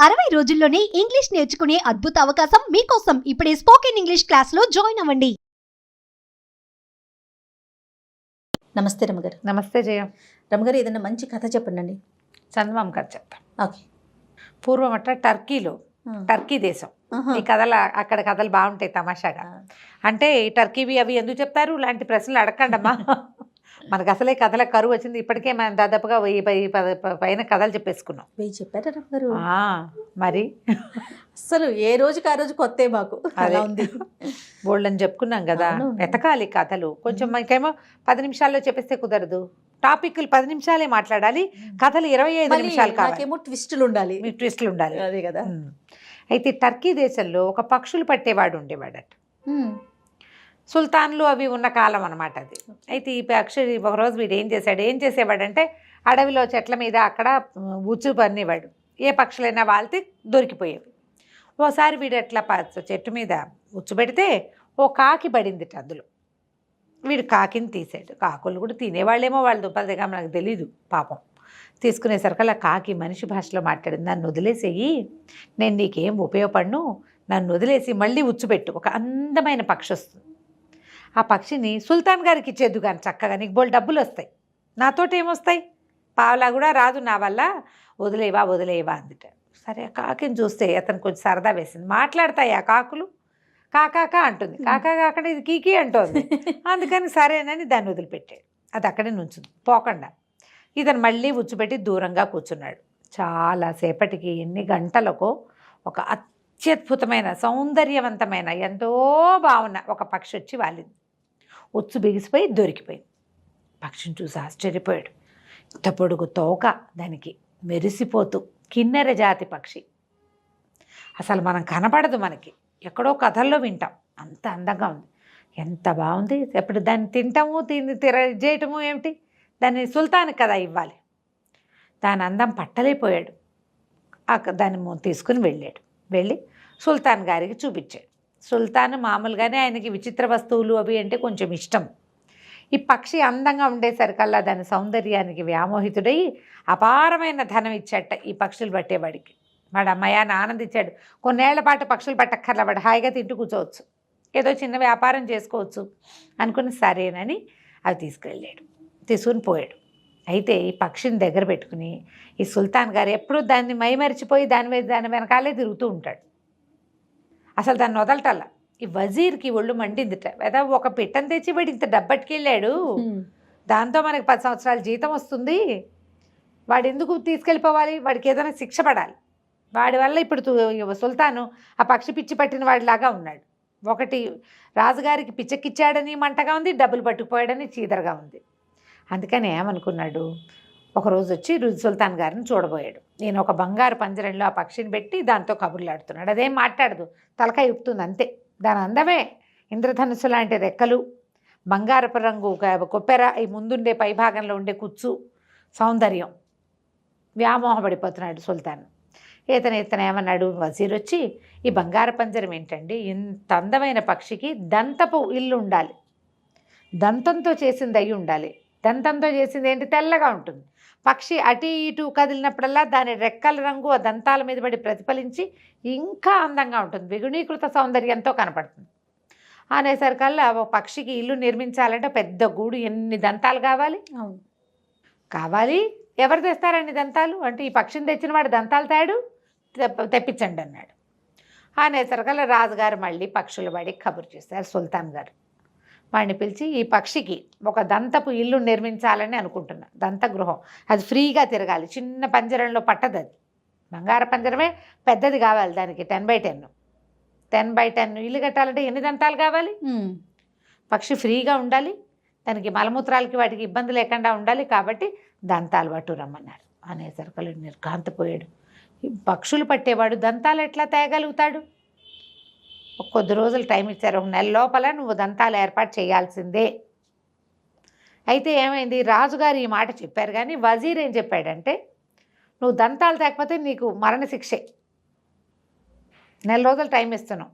60 రోజుల్లోనే ఇంగ్లీష్ నేర్చుకునే అద్భుత అవకాశం మీకోసం ఇప్పుడే స్పోకెన్ ఇంగ్లీష్ క్లాస్లో జాయిన్ అవ్వండి. నమస్తే రమగారు. నమస్తే జయ. రమగారు, ఏదైనా మంచి కథ చెప్పండి. చందమామ కథ చెప్తాం. ఓకే. పూర్వం అట్లా టర్కీ దేశం. ఈ కథలు అక్కడ కథలు బాగుంటాయి తమాషాగా. అంటే ఈ టర్కీవి అవి ఎందుకు చెప్తారు ఇలాంటి ప్రశ్నలు అడగండమ్మా. మనకు అసలే కథల కరువు వచ్చింది. ఇప్పటికే మనం దాదాపుగా 1000 పైన కథలు చెప్పేసుకున్నాం. చెప్పారా రమగారు? మరి అసలు ఏ రోజుకి ఆ రోజు కొత్త మాకు అలా ఉంది. బోల్డని చెప్పుకున్నాం కదా. వెతకాలి కథలు. కొంచెం మనకేమో 10 నిమిషాల్లో చెప్పేస్తే కుదరదు. టాపిక్లు 10 నిమిషాలే మాట్లాడాలి. కథలు 25 నిమిషాలు కావాలి. ట్విస్టులు ఉండాలి. ట్విస్టులు ఉండాలి. అదే కదా. అయితే టర్కీ దేశంలో ఒక పక్షులు పట్టేవాడు ఉండేవాడట. సుల్తాన్లు అవి ఉన్న కాలం అనమాట అది. అయితే ఈ పక్షి ఒకరోజు వీడు ఏం చేసేవాడంటే అడవిలో చెట్ల మీద అక్కడ ఉచ్చు పన్నేవాడు. ఏ పక్షులైనా వాళ్తే దొరికిపోయేవి. ఓసారి వీడు ఎట్లా చెట్టు మీద ఉచ్చు పెడితే ఓ కాకి పడింది అందులో. వీడు కాకిని తీసాడు. కాకులు కూడా తినేవాళ్ళేమో, వాళ్ళు దుప్పదిగా మనకు తెలీదు పాపం. తీసుకునేసరికల్లా కాకి మనిషి భాషలో మాట్లాడింది, నన్ను వదిలేసేయి, నేను నీకేం ఉపయోగపడను, నన్ను వదిలేసి మళ్ళీ ఉచ్చుపెట్టు, ఒక అందమైన పక్షి వస్తుంది. ఆ పక్షిని సుల్తాన్ గారికి ఇచ్చేద్దు కానీ చక్కగా, నీకు బోల్ డబ్బులు వస్తాయి, నాతోటి ఏమొస్తాయి, పావలా కూడా రాదు నా వల్ల, వదిలేవా అందుట. సరే ఆ కాకిని చూస్తే అతను కొంచెం సరదా వేసింది. మాట్లాడతాయి ఆ కాకులు, కాకాకా అంటుంది, కాకా కాకుండా ఇది కీకి అంటోంది. అందుకని సరేనని దాన్ని వదిలిపెట్టాడు. అది అక్కడే నుంచుంది పోకుండా. ఇతను మళ్ళీ ఉచ్చుపెట్టి దూరంగా కూర్చున్నాడు. చాలాసేపటికి, ఎన్ని గంటలకో, ఒక అత్యద్భుతమైన సౌందర్యవంతమైన ఎంతో బాగున్న ఒక పక్షి వచ్చి వాలింది. ఉచ్చు బిగిసిపోయి దొరికిపోయింది. పక్షిని చూసి ఆశ్చర్యపోయాడు. ఇంత పొడుగు తోక దానికి, మెరిసిపోతూ, కిన్నెర జాతి పక్షి. అసలు మనం కనపడదు, మనకి ఎక్కడో కథల్లో వింటాం. అంత అందంగా ఉంది, ఎంత బాగుంది. ఎప్పుడు దాన్ని తింటాము, చేయటము ఏమిటి, దాన్ని సుల్తాన్కి కదా ఇవ్వాలి. దాని అందం పట్టలేకపోయాడు. దాన్ని తీసుకుని వెళ్ళి సుల్తాన్ గారికి చూపించాడు. సుల్తాన్ మామూలుగానే ఆయనకి విచిత్ర వస్తువులు అవి అంటే కొంచెం ఇష్టం. ఈ పక్షి అందంగా ఉండేసరికల్లా దాని సౌందర్యానికి వ్యామోహితుడై అపారమైన ధనం ఇచ్చాట ఈ పక్షులు పట్టేవాడికి. వాడు అమ్మయాన్ని ఆనందించాడు. కొన్నేళ్ల పాటు పక్షులు పట్టక్కర్లా, వాడు హాయిగా తింటూ కూర్చోవచ్చు, ఏదో చిన్న వ్యాపారం చేసుకోవచ్చు అనుకుని సరేనని అవి తీసుకుని పోయాడు. అయితే ఈ పక్షిని దగ్గర పెట్టుకుని ఈ సుల్తాన్ గారు ఎప్పుడూ దాన్ని మైమరిచిపోయి దాని వెనకాలే తిరుగుతూ ఉంటాడు. అసలు దాన్ని వదలటల్లా. ఈ వజీర్కి ఒళ్ళు మండిందిట. లేదా ఒక పిట్టను తెచ్చి వాడు ఇంత డబ్బట్టుకెళ్ళాడు, దాంతో మనకి 10 సంవత్సరాల జీతం వస్తుంది, వాడు ఎందుకు తీసుకెళ్ళిపోవాలి, వాడికి ఏదైనా శిక్ష పడాలి. వాడి వల్ల ఇప్పుడు సుల్తాను ఆ పక్షి పిచ్చి పట్టిన వాడిలాగా ఉన్నాడు. ఒకటి రాజుగారికి పిచ్చకిచ్చాడని మంటగా ఉంది, డబ్బులు పట్టుకుపోయాడని చీదరగా ఉంది. అందుకని ఏమనుకున్నాడు, ఒకరోజు వచ్చి సుల్తాన్ గారిని చూడబోయాడు. నేను ఒక బంగారు పంజరంలో ఆ పక్షిని పెట్టి దాంతో కబుర్లాడుతున్నాడు. అదేం మాట్లాడదు, తలకాయ ఊపుతుంది అంతే. దాని అందమే ఇంద్రధనుస్సు లాంటి రెక్కలు, బంగారపు రంగు కొప్పెర, ఈ ముందుండే పైభాగంలో ఉండే కుచ్చు, సౌందర్యం. వ్యామోహపడిపోతున్నాడు సుల్తాన్. ఇతను ఏమన్నాడు, వజీర్ వచ్చి, ఈ బంగారు పంజరం ఏంటండి, ఇంత అందమైన పక్షికి దంతపు ఇల్లు ఉండాలి, దంతంతో చేసింది అయి ఉండాలి. దంతంతో చేసింది ఏంటి, తెల్లగా ఉంటుంది. పక్షి అటు ఇటు కదిలినప్పుడల్లా దాని రెక్కల రంగు ఆ దంతాల మీద పడి ప్రతిఫలించి ఇంకా అందంగా ఉంటుంది, ద్విగుణీకృత సౌందర్యంతో కనపడుతుంది. అనేసరికల్లా ఒక పక్షికి ఇల్లు నిర్మించాలంటే పెద్ద గూడు, ఎన్ని దంతాలు కావాలి. ఎవరు తెస్తారండి దంతాలు అంటే, ఈ పక్షిని తెచ్చిన వాడు దంతాలు తెప్పించండి అన్నాడు. అనేసరికల్లా రాజుగారు మళ్ళీ పక్షుల వాడికి కబురు చేశారు. సుల్తాన్ గారు వాడిని పిలిచి, ఈ పక్షికి ఒక దంతపు ఇల్లు నిర్మించాలని అనుకుంటున్నా, దంతగృహం, అది ఫ్రీగా తిరగాలి, చిన్న పంజరంలో పట్టదు, అది బంగారు పంజరమే, పెద్దది కావాలి, దానికి 10x10 ఇల్లు కట్టాలంటే ఎన్ని దంతాలు కావాలి, పక్షి ఫ్రీగా ఉండాలి, దానికి మలమూత్రాలకి వాటికి ఇబ్బంది లేకుండా ఉండాలి, కాబట్టి దంతాలు పట్టు రమ్మన్నారు. అనేసరికి నిర్ఘాంతపోయాడు. ఈ పక్షులు పట్టేవాడు దంతాలు ఎట్లా తేగలుగుతాడు? కొద్ది రోజులు టైం ఇచ్చారు, 1 నెల లోపల నువ్వు దంతాలు ఏర్పాటు చేయాల్సిందే. అయితే ఏమైంది, రాజుగారు ఈ మాట చెప్పారు, కానీ వజీర్ ఏం చెప్పాడంటే, నువ్వు దంతాలు తేకపోతే నీకు మరణశిక్షే, 1 నెల రోజులు టైం ఇస్తున్నావు,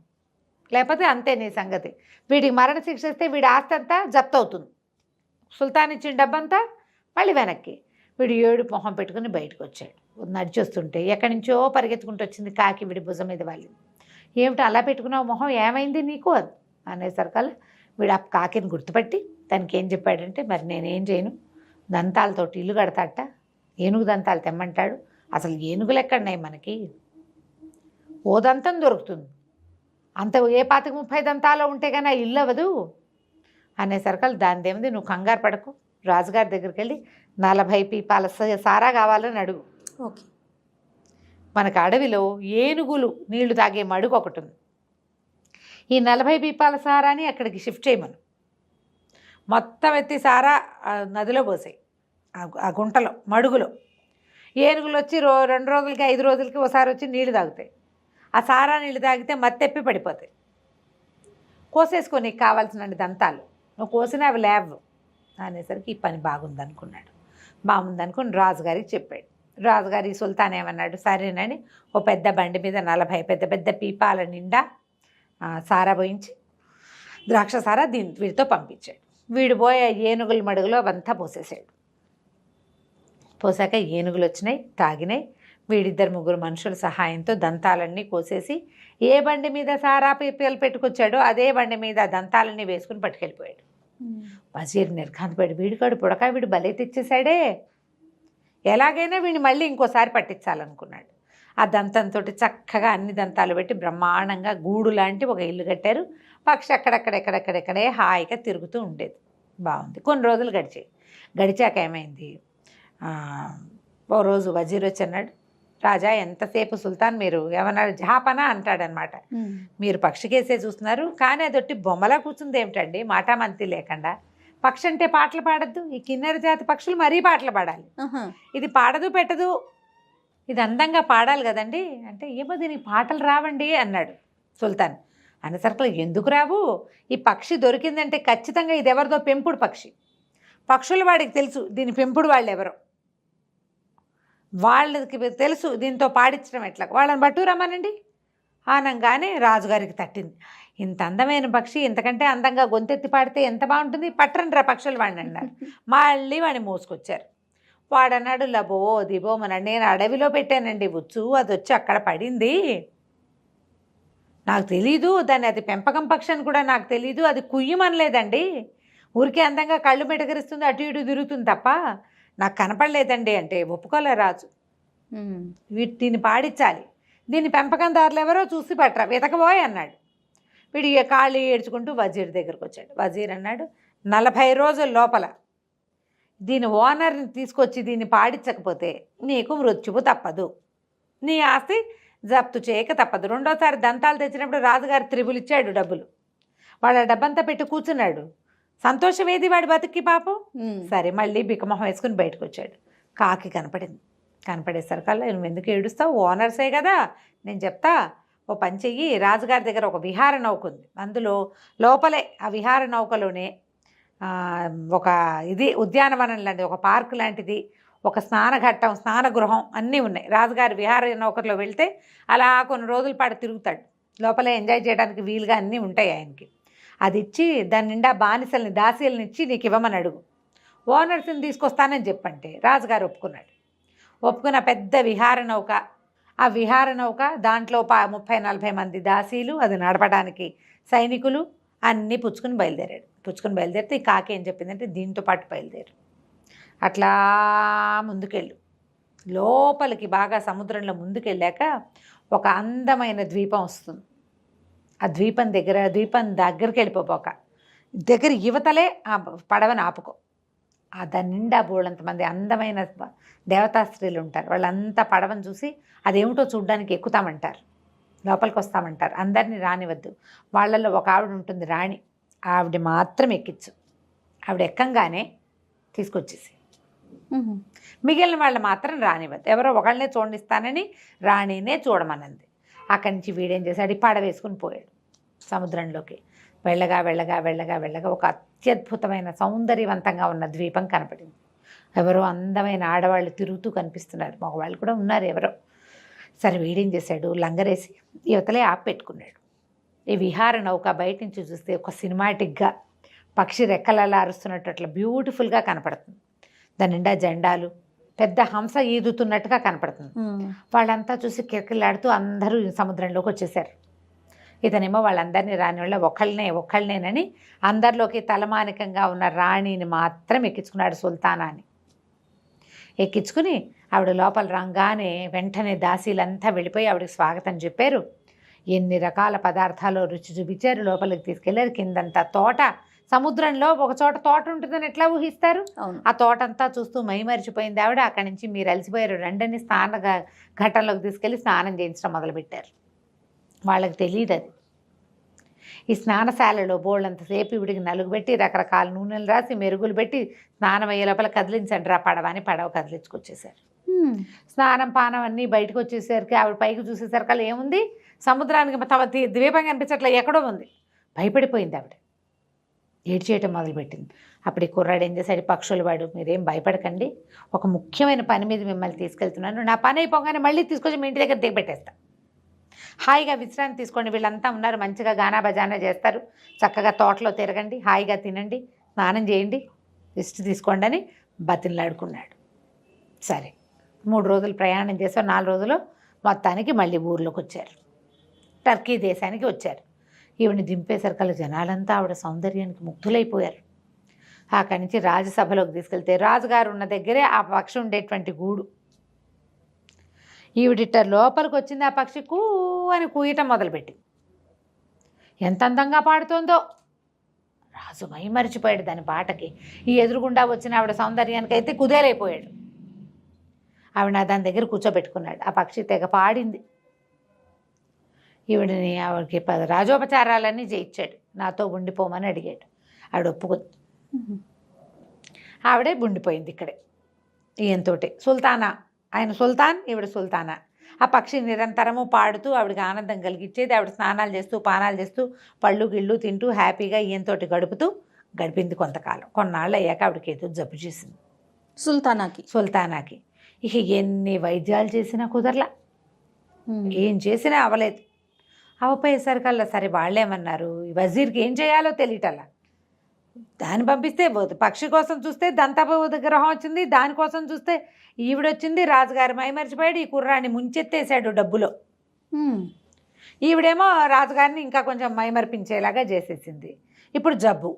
లేకపోతే అంతే నీ సంగతి. వీడికి మరణశిక్ష ఇస్తే వీడి ఆస్తి అంతా జప్తు అవుతుంది, సుల్తాన్ ఇచ్చిన డబ్బంతా మళ్ళీ వెనక్కి. వీడు ఏడు మొహం పెట్టుకుని బయటకు వచ్చాడు. నడిచొస్తుంటే ఎక్కడి నుంచో పరిగెత్తుకుంటూ వచ్చింది కాకి వీడి భుజం మీద వాళ్ళింది. ఏమిటి అలా పెట్టుకున్నావు మొహం, ఏమైంది నీకు అది అనేసరికల్లా వీడు ఆ కాకిని గుర్తుపట్టి తనకి ఏం చెప్పాడంటే, మరి నేనేం చేయను, దంతాలతోటి ఇల్లు కడతాట, ఏనుగు దంతాలు తెమ్మంటాడు. అసలు ఏనుగులు ఎక్కడున్నాయి మనకి, ఓ దంతం దొరుకుతుంది, అంత ఏ 25-30 దంతాలో ఉంటే కానీ ఆ ఇల్లు అవ్వదు అనేసరికల్ దానిదేమిది, నువ్వు కంగారు పడకు, రాజుగారి దగ్గరికి వెళ్ళి 40 పీపాల సారా కావాలని అడుగు. ఓకే. మనకు అడవిలో ఏనుగులు నీళ్లు తాగే మడుగు ఒకటి ఉంది. ఈ 40 పీపాల సారాని అక్కడికి షిఫ్ట్ చేయమను. మొత్తం ఎత్తి సారా ఆ నదిలో పోసాయి, ఆ గుంటలో మడుగులో. ఏనుగులు వచ్చి 2 రోజులకి 5 రోజులకి ఒకసారి వచ్చి నీళ్లు తాగుతాయి. ఆ సారా నీళ్ళు తాగితే మత్తెప్పి పడిపోతాయి. కోసేసుకో నీకు కావాల్సిన దంతాలు, నువ్వు కోసిన అవి లేవు అనేసరికి ఈ పని బాగుందనుకున్నాడు. బాగుందనుకుని రాజుగారికి చెప్పాడు. రాజుగారి సుల్తాన్ ఏమన్నాడు, సరేనని ఓ పెద్ద బండి మీద 40 పెద్ద పెద్ద పీపాల నిండా సారా పోయించి ద్రాక్ష సారా వీడితో పంపించాడు. వీడు పోయే ఏనుగుల మడుగులో అవంతా పోసేసాడు. పోసాక ఏనుగులు వచ్చినాయి, తాగినాయి. వీడిద్దరు 3 మనుషుల సహాయంతో దంతాలన్నీ కోసేసి ఏ బండి మీద సారా పీపీలు పెట్టుకొచ్చాడో అదే బండి మీద దంతాలన్నీ వేసుకుని పట్టుకెళ్ళిపోయాడు. వజీర్ నిర్ఘాంతపడి, వీడికాడు పుడక, వీడు బలే తెచ్చేశాడే, ఎలాగైనా వీడిని మళ్ళీ ఇంకోసారి పట్టించాలనుకున్నాడు. ఆ దంతంతో చక్కగా అన్ని దంతాలు పెట్టి బ్రహ్మాండంగా గూడు లాంటి ఒక ఇల్లు కట్టారు. పక్షి అక్కడెక్కడెక్కడే హాయిగా తిరుగుతూ ఉండేది. బాగుంది. కొన్ని రోజులు గడిచాక ఏమైంది, ఓ రోజు వజీర్ వచ్చి అన్నాడు, రాజా ఎంతసేపు సుల్తాన్ మీరు ఏమన్నారు, జహాపనా అంటాడనమాట, మీరు పక్షికేసే చూస్తున్నారు కానీ అదొట్టి బొమ్మలా కూర్చుంది ఏమిటండి, మాటామంతి లేకుండా. పక్షి అంటే పాటలు పాడద్దు, ఈ కిన్నెర జాతి పక్షులు మరీ పాటలు పాడాలి, ఇది పాడదు పెట్టదు, ఇది అందంగా పాడాలి కదండి అంటే, ఏమో దీనికి పాటలు రావండి అన్నాడు సుల్తాన్. అనేసరికి ఎందుకు రావు, ఈ పక్షి దొరికిందంటే ఖచ్చితంగా ఇది ఎవరిదో పెంపుడు పక్షి, పక్షులు వాడికి తెలుసు దీని పెంపుడు వాళ్ళు ఎవరో, వాళ్ళకి తెలుసు దీంతో పాడించడం ఎట్లా, వాళ్ళని బట్టు రమ్మనండి అనగానే రాజుగారికి తట్టింది. ఇంత అందమైన పక్షి ఇంతకంటే అందంగా గొంతెత్తి పాడితే ఎంత బాగుంటుంది, పట్టరండి రా పక్షులు వాడిని అన్నారు. మళ్ళీ వాడిని మోసుకొచ్చారు. వాడన్నాడు, లబో దిబో మనండి, నేను అడవిలో పెట్టానండి ఉచ్చు, అది వచ్చి అక్కడ పడింది, నాకు తెలీదు, దాన్ని అది పెంపకం పక్షి అని కూడా నాకు తెలీదు, అది కుయ్యమనలేదండి, ఊరికే అందంగా కళ్ళు మెటకరిస్తుంది, అటు ఇటు తిరుగుతుంది తప్ప నాకు కనపడలేదండి అంటే ఒప్పుకోలే రాజు. దీన్ని పాడించాలి, దీన్ని పెంపకందారులు ఎవరో చూసి పట్టరా, వెతకబోయ్ అన్నాడు. వీడు కాళ్ళు ఏడ్చుకుంటూ వజీర్ దగ్గరకు వచ్చాడు. వజీర్ అన్నాడు, 40 రోజుల లోపల దీని ఓనర్ని తీసుకొచ్చి దీన్ని పాడించకపోతే నీకు మృత్యువు తప్పదు, నీ ఆస్తి జప్తు చేయక తప్పదు. రెండోసారి దంతాలు తెచ్చినప్పుడు రాజుగారు 3 ఇచ్చాడు డబ్బులు. వాడు ఆ డబ్బంతా పెట్టి కూర్చున్నాడు. సంతోషం ఏది వాడి బతుక్కి పాపం. సరే మళ్ళీ బిక్కమొహం వేసుకుని బయటకు వచ్చాడు. కాకి కనపడింది. కనపడేసరికల్లా నువ్వు ఎందుకు ఏడుస్తావు, ఓనర్సే కదా, నేను చెప్తా, ఓ పని చెయ్యి, రాజుగారి దగ్గర ఒక విహార నౌక ఉంది, అందులో లోపలే ఆ విహార నౌకలోనే ఒక ఇది ఉద్యానవనం లాంటిది, ఒక పార్కు లాంటిది, ఒక స్నానఘట్టం, స్నానగృహం అన్నీ ఉన్నాయి. రాజుగారి విహార నౌకలో వెళ్తే అలా కొన్ని రోజుల పాటు తిరుగుతాడు, లోపలే ఎంజాయ్ చేయడానికి వీలుగా అన్నీ ఉంటాయి ఆయనకి. అది ఇచ్చి దాని నిండా బానిసల్ని దాసీలను ఇచ్చి నీకు ఇవ్వమని అడుగు, ఓనర్స్ని తీసుకొస్తానని చెప్పంటే రాజుగారు ఒప్పుకున్నాడు. ఒప్పుకున్న పెద్ద విహార నౌక, ఆ విహార నౌక దాంట్లో 30-40 మంది దాసీలు, అది నడపడానికి సైనికులు అన్నీ పుచ్చుకుని బయలుదేరితే ఈ కాకి ఏం చెప్పిందంటే దీంతో పాటు బయలుదేరు, అట్లా ముందుకెళ్ళు, లోపలికి బాగా సముద్రంలో ముందుకెళ్ళాక ఒక అందమైన ద్వీపం వస్తుంది. ఆ ద్వీపం దగ్గరికి వెళ్ళిపోక దగ్గర యువతలే ఆ పడవని ఆపుకో, దాని నిండా బోళ్ళంతమంది అందమైన దేవతా స్త్రీలు ఉంటారు. వాళ్ళంతా పడవని చూసి అదేమిటో చూడ్డానికి ఎక్కుతామంటారు, లోపలికి వస్తామంటారు. అందరినీ రానివద్దు, వాళ్ళల్లో ఒక ఆవిడ ఉంటుంది రాణి, ఆవిడ మాత్రం ఎక్కించు, ఆవిడ ఎక్కంగానే తీసుకొచ్చేసి, మిగిలిన వాళ్ళు మాత్రం రానివద్దు, ఎవరో ఒకళ్ళనే చూడనిస్తానని రాణినే చూడమన్నది. అక్కడి నుంచి వీడేం చేశాడు, పడవ వేసుకుని పోయాడు సముద్రంలోకి. వెళ్ళగా ఒక అత్యద్భుతమైన సౌందర్యవంతంగా ఉన్న ద్వీపం కనపడింది. ఎవరో అందమైన ఆడవాళ్ళు తిరుగుతూ కనిపిస్తున్నారు, మగవాళ్ళు కూడా ఉన్నారు ఎవరో. సరే వీడేం చేశాడు, లంగరేసి యువతలే ఆపి పెట్టుకున్నాడు. ఈ విహార నౌక బయట నుంచి చూస్తే ఒక సినిమాటిక్గా పక్షి రెక్కలలా అరుస్తున్నట్టు అట్లా బ్యూటిఫుల్గా కనపడుతుంది. దాని నిండా జెండాలు, పెద్ద హంస ఈదుతున్నట్టుగా కనపడుతుంది. వాళ్ళంతా చూసి కిరకిలాడుతూ అందరూ సముద్రంలోకి వచ్చేసారు. ఇతనేమో వాళ్ళందరినీ రాని వాళ్ళ ఒక్కళ్ళనేనని అందరిలోకి తలమానికంగా ఉన్న రాణిని మాత్రం ఎక్కించుకున్నాడు, సుల్తానాని. ఎక్కించుకుని ఆవిడ లోపల రాగానే వెంటనే దాసీలంతా వెళ్ళిపోయి ఆవిడకి స్వాగతం చెప్పారు. ఎన్ని రకాల పదార్థాలు రుచి చూపించారు. లోపలికి తీసుకెళ్లారు. కిందంతా తోట, సముద్రంలో ఒక చోట తోట ఉంటుందని ఎట్లా ఊహిస్తారు? ఆ తోటంతా చూస్తూ మైమరిచిపోయింది ఆవిడ. అక్కడి నుంచి మీరు అలసిపోయారు రండని ఘట్టంలోకి తీసుకెళ్ళి స్నానం చేయించడం మొదలుపెట్టారు. వాళ్ళకి తెలియదు అది. ఈ స్నానశాలలో బోళ్ళంతసేపు ఇవిడికి నలుగు పెట్టి రకరకాల నూనెలు రాసి మెరుగులు పెట్టి స్నానం అయ్యే లోపల కదిలించండి రా పడవ అని పడవ కదిలించుకొచ్చేసారు. స్నానం పానం అన్నీ బయటకు వచ్చేసరికి ఆవిడ పైకి చూసేసరికి అలా ఏముంది, సముద్రానికి తమ ద్వీపం కనిపించట్లా ఎక్కడో ఉంది. భయపడిపోయింది ఆవిడ, ఏడ్చేయటం మొదలుపెట్టింది. అప్పుడు ఈ కుర్రాడు ఏం చేశాడు, పక్షులు వాడు మీరేం భయపడకండి, ఒక ముఖ్యమైన పని మీద మిమ్మల్ని తీసుకెళ్తున్నాను, నా పని అయిపోగానే మళ్ళీ తీసుకొచ్చి మీ ఇంటి దగ్గర దిగబెట్టేస్తా, హాయిగా విశ్రాంతి తీసుకోండి, వీళ్ళంతా ఉన్నారు మంచిగా గానా బజానా చేస్తారు, చక్కగా తోటలో తిరగండి, హాయిగా తినండి, స్నానం చేయండి, రెస్ట్ తీసుకోండి అని బతిలాడుకున్నాడు. సరే 3 రోజులు ప్రయాణం చేసాం. 4 రోజులు మొత్తానికి మళ్ళీ ఊర్లోకి వచ్చారు. టర్కీ దేశానికి వచ్చారు. ఈవిని దింపేసరికల్లా జనాలంతా ఆవిడ సౌందర్యానికి ముగ్ధులైపోయారు. అక్కడి నుంచి రాజసభలోకి తీసుకెళ్తే రాజుగారు ఉన్న దగ్గరే ఆ పక్షి ఉండేటువంటి గూడు. ఈవిడిట లోపలికి వచ్చింది. ఆ పక్షి కూ అని కూయటం మొదలుపెట్టింది. ఎంత అందంగా పాడుతోందో. రాజు మైమరిచిపోయాడు దాని పాటకి. ఈ ఎదురుగుండా వచ్చిన ఆవిడ సౌందర్యానికి అయితే కుదేలైపోయాడు. ఆవిడ దాని దగ్గర కూర్చోబెట్టుకున్నాడు. ఆ పక్షి తెగ పాడింది. ఈవిడిని ఆవిడకి రాజోపచారాలన్నీ చేయించాడు. నాతో ఉండిపోమని అడిగాడు. ఆవిడ ఒప్పుకుంది. ఆవిడే ఉండిపోయింది ఇక్కడే ఈయనతోటి. సుల్తానా, ఆయన సుల్తాన్, ఈవిడ సుల్తానా. ఆ పక్షి నిరంతరము పాడుతూ ఆవిడకి ఆనందం కలిగించేది. ఆవిడ స్నానాలు చేస్తూ పానాలు చేస్తూ పళ్ళు గిళ్ళు తింటూ హ్యాపీగా ఈయనతోటి గడిపింది కొంతకాలం. కొన్నాళ్ళు అయ్యాక ఆవిడకి ఏదో జబ్బు చేసింది సుల్తానాకి. ఇక ఎన్ని వైద్యాలు చేసినా కుదరలా, ఏం చేసినా అవ్వలేదు. అవపోయేసరికల్లా సరే వాళ్ళేమన్నారు, వజీర్కి ఏం చేయాలో తెలియటల్లా. దాన్ని పంపిస్తే పక్షి కోసం చూస్తే దంతపు గ్రహం వచ్చింది, దానికోసం చూస్తే ఈవిడొచ్చింది. రాజుగారు మైమరిచిపోయాడు. ఈ కుర్రాన్ని ముంచెత్తేసాడు డబ్బులో. ఈవిడేమో రాజుగారిని ఇంకా కొంచెం మైమరిపించేలాగా చేసేసింది. ఇప్పుడు జబ్బు.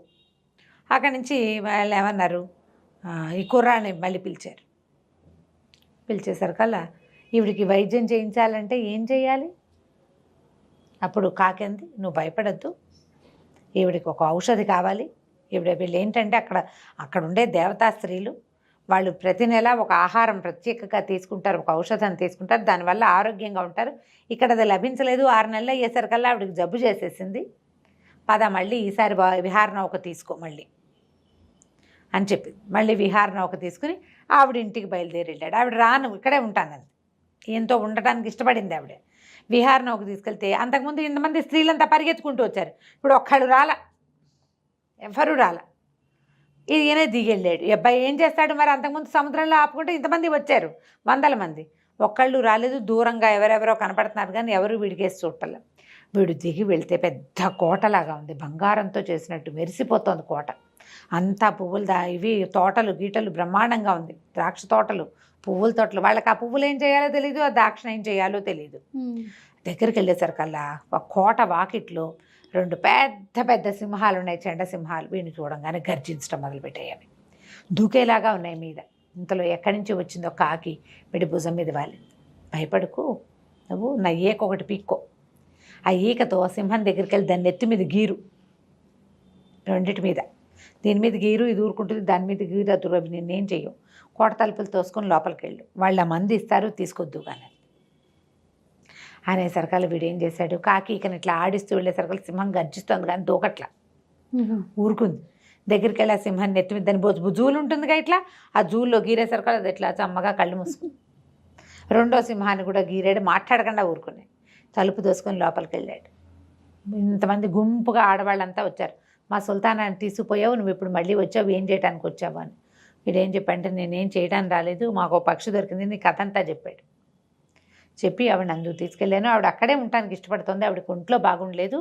అక్కడి నుంచి వాళ్ళు ఏమన్నారు, ఈ కుర్రాన్ని మళ్ళీ పిలిచారు. పిలిచేసరికల్లా ఈవిడికి వైద్యం చేయించాలంటే ఏం చేయాలి? అప్పుడు కాకింది, నువ్వు భయపడద్దు, ఈవిడికి ఒక ఔషధి కావాలి. వీళ్ళు ఏంటంటే అక్కడ ఉండే దేవతా స్త్రీలు వాళ్ళు ప్రతి నెల ఒక ఆహారం ప్రత్యేకంగా తీసుకుంటారు, ఒక ఔషధం తీసుకుంటారు, దానివల్ల ఆరోగ్యంగా ఉంటారు. ఇక్కడ అది లభించలేదు. 6 నెలలు అయ్యేసరికల్లా ఆవిడకి జబ్బు చేసేసింది. పద మళ్ళీ ఈసారి విహార నౌక తీసుకో మళ్ళీ అని చెప్పింది. మళ్ళీ విహార నౌక తీసుకుని ఆవిడ ఇంటికి బయలుదేరి వెళ్ళాడు. ఆవిడ రాను ఇక్కడే ఉంటానంది. ఈయనతో ఉండటానికి ఇష్టపడింది ఆవిడ. విహార నౌక తీసుకెళ్తే అంతకుముందు ఇంతమంది స్త్రీలంతా పరిగెత్తుకుంటూ వచ్చారు. ఇప్పుడు ఒక్కళ్ళు రాలా, ఎవరు రాలా. ఈయనే దిగెళ్ళాడు. అబ్బాయి ఏం చేస్తాడు మరి? అంతకుముందు సముద్రంలో ఆపుకుంటే ఇంతమంది వచ్చారు, 100 మంది. ఒక్కళ్ళు రాలేదు. దూరంగా ఎవరెవరో కనపడుతున్నారు కానీ ఎవరు వీడికేసి చూడలే. వీడు దిగి వెళ్తే పెద్ద కోటలాగా ఉంది, బంగారంతో చేసినట్టు మెరిసిపోతుంది కోట అంతా. పువ్వులు ఇవి తోటలు గీటలు బ్రహ్మాండంగా ఉంది. ద్రాక్ష తోటలు, పువ్వుల తోటలు. వాళ్ళకి ఆ పువ్వులు ఏం చేయాలో తెలియదు, ఆ ద్రాక్షను ఏం చేయాలో తెలియదు. దగ్గరికి వెళ్ళేసరికల్లా ఒక కోట వాకిట్లో 2 పెద్ద పెద్ద సింహాలు ఉన్నాయి, చెండ సింహాలు. వీడిని చూడంగానే గర్జించడం మొదలుపెట్టాయి. అవి దూకేలాగా ఉన్నాయి మీద. ఇంతలో ఎక్కడి నుంచి వచ్చిందో కాకి వీడి భుజం మీద వాలింది. భయపడుకు, నువ్వు నా ఈకొకటి పీక్కో. ఆ ఈకతో సింహం దగ్గరికి వెళ్ళి దాన్ని నెత్తి మీద గీరు, రెండిటి మీద. దీని మీద గీరు, ఇది ఊరుకుంటుంది, దాని మీద గీరు, అది నేనేం చెయ్యవు. కోట తలుపులు తోసుకొని లోపలికి వెళ్ళు, వాళ్ళ మంది ఇస్తారు, తీసుకొద్దు కానీ అనేసరికల్లా వీడు ఏం చేశాడు, కాకి ఈకని ఇట్లా ఆడిస్తూ వెళ్ళేసరికల్లా సింహం గర్జిస్తుంది కానీ దూకట్లా, ఊరుకుంది. దగ్గరికి వెళ్ళి ఆ సింహాన్ని నెత్తి మీద దాని జూలు ఉంటుందిగా ఇట్లా, ఆ జూల్లో గీరేసరికల్లా అది ఇట్లా చమ్మగా కళ్ళు మూసుకుంది. రెండో సింహాన్ని కూడా గీరాడు, మాట్లాడకుండా ఊరుకున్నాయి. తలుపు దోసుకొని లోపలికి వెళ్ళాడు. ఇంతమంది గుంపుగా ఆడవాళ్ళంతా వచ్చారు. మా సుల్తానాన్ని తీసుకుపోయావు, నువ్వు ఇప్పుడు మళ్ళీ వచ్చావు, ఏం చేయడానికి వచ్చావు అని. వీడేం చెప్పంటే నేనేం చేయడానికి రాలేదు, మాకు పక్షి దొరికింది, నీ కథ అంతా చెప్పాడు. చెప్పి ఆవిడ అందుకు తీసుకెళ్ళాను. ఆవిడ అక్కడే ఉండటానికి ఇష్టపడుతుంది, ఆవిడకి ఒంట్లో బాగుండలేదు,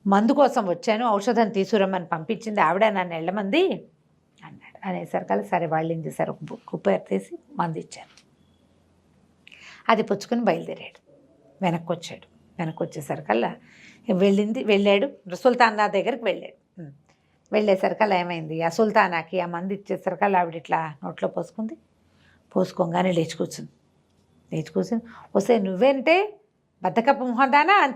మందు కోసం వచ్చాను, ఔషధం తీసుకురమ్మని పంపించింది ఆవిడ, నన్ను వెళ్ళమంది అన్నాడు. అనేసరికల్లా సరే వాళ్ళు ఏం చేశారు, ఒక కుప్ప ఎత్తేసి మందు ఇచ్చారు. అది పుచ్చుకొని బయలుదేరాడు, వెనక్కి వచ్చేసరికల్లా వెళ్ళాడు సుల్తానా దగ్గరికి వెళ్ళాడు. వెళ్ళేసరికల్లా ఏమైంది, ఆ సుల్తానాకి ఆ మందు ఇచ్చేసరికల్లా ఆవిడ ఇట్లా నోట్లో పోసుకోగానే లేచి కూర్చుంది. వస్తే నువ్వేంటే బద్దకప్పు మొహదానా అని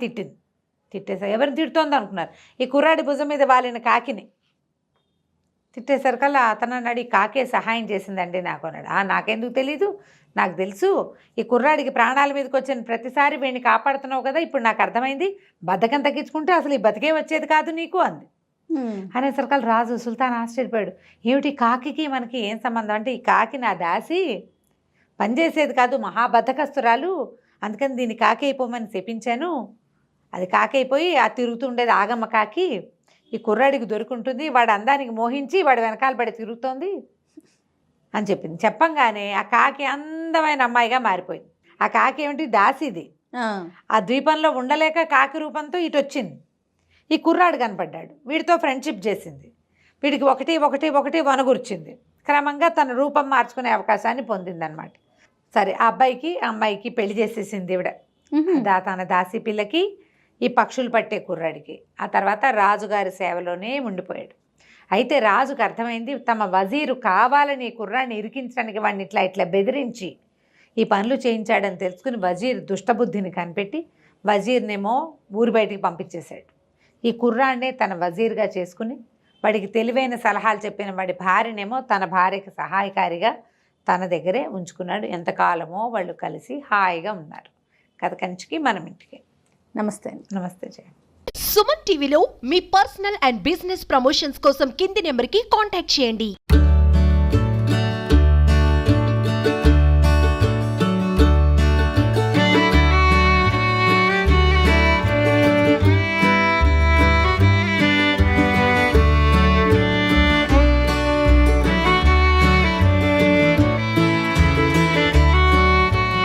తిట్టేసా. ఎవరిని తిడుతోంది అనుకున్నారు, ఈ కుర్రాడి భుజం మీద వాలిన కాకిని. తిట్టేసరికల్లా అతను అన్నాడు, ఈ కాకే సహాయం చేసిందండి నాకు అన్నాడు. నాకెందుకు తెలీదు, నాకు తెలుసు, ఈ కుర్రాడికి ప్రాణాల మీదకి వచ్చిన ప్రతిసారి వీడిని కాపాడుతున్నావు కదా, ఇప్పుడు నాకు అర్థమైంది, బద్ధకం తగ్గించుకుంటే అసలు ఈ బతికే వచ్చేది కాదు నీకు అంది. అనేసరికల్లా రాజు సుల్తాన్ ఆశ్చర్యపోయాడు, ఏమిటి కాకి మనకి ఏం సంబంధం అంటే, ఈ కాకి నా దాసి, పనిచేసేది కాదు, మహాబద్ధకస్తురాలు, అందుకని దీన్ని కాకి అయిపోమని చెప్పించాను. అది కాకి అయిపోయి ఆ తిరుగుతుండేది ఆగమ్మ కాకి, ఈ కుర్రాడికి దొరుకుంటుంది, వాడు అందానికి మోహించి వాడు వెనకాల పడి తిరుగుతోంది అని చెప్పింది. చెప్పంగానే ఆ కాకి అందమైన అమ్మాయిగా మారిపోయింది. ఆ కాకి ఏమిటి, దాసిది. ఆ ద్వీపంలో ఉండలేక కాకి రూపంతో ఇటు వచ్చింది. ఈ కుర్రాడు కనపడ్డాడు, వీడితో ఫ్రెండ్షిప్ చేసింది, వీడికి ఒకటి వనగుర్చింది. క్రమంగా తన రూపం మార్చుకునే అవకాశాన్ని పొందిందనమాట. సరే ఆ అమ్మాయికి పెళ్లి చేసేసింది ఈవిడ, తన దాసి పిల్లకి, ఈ పక్షులు పట్టే కుర్రాడికి. ఆ తర్వాత రాజుగారి సేవలోనే ఉండిపోయాడు. అయితే రాజుకు అర్థమైంది, తమ వజీరు కావాలని ఈ కుర్రాడిని ఇరికించడానికి వాడిని ఇట్లా బెదిరించి ఈ పనులు చేయించాడని తెలుసుకుని వజీర్ దుష్టబుద్ధిని కనిపెట్టి వజీర్నేమో ఊరి బయటికి పంపించేశాడు. ఈ కుర్రాడినే తన వజీర్గా చేసుకుని వాడికి తెలివైన సలహాలు చెప్పిన వాడి భార్యనేమో తన భార్యకి సహాయకారిగా తన దగ్గరే ఉంచుకున్నాడు. ఎంతకాలమో వాళ్ళు కలిసి హాయిగా ఉన్నారు. కథ కంచికి మనం ఇంటికి. నమస్తే. నమస్తే జయ. సుమన్ టీవీలో మీ పర్సనల్ అండ్ బిజినెస్ ప్రమోషన్స్ కోసం కింది నెంబర్కి కాంటాక్ట్ చేయండి.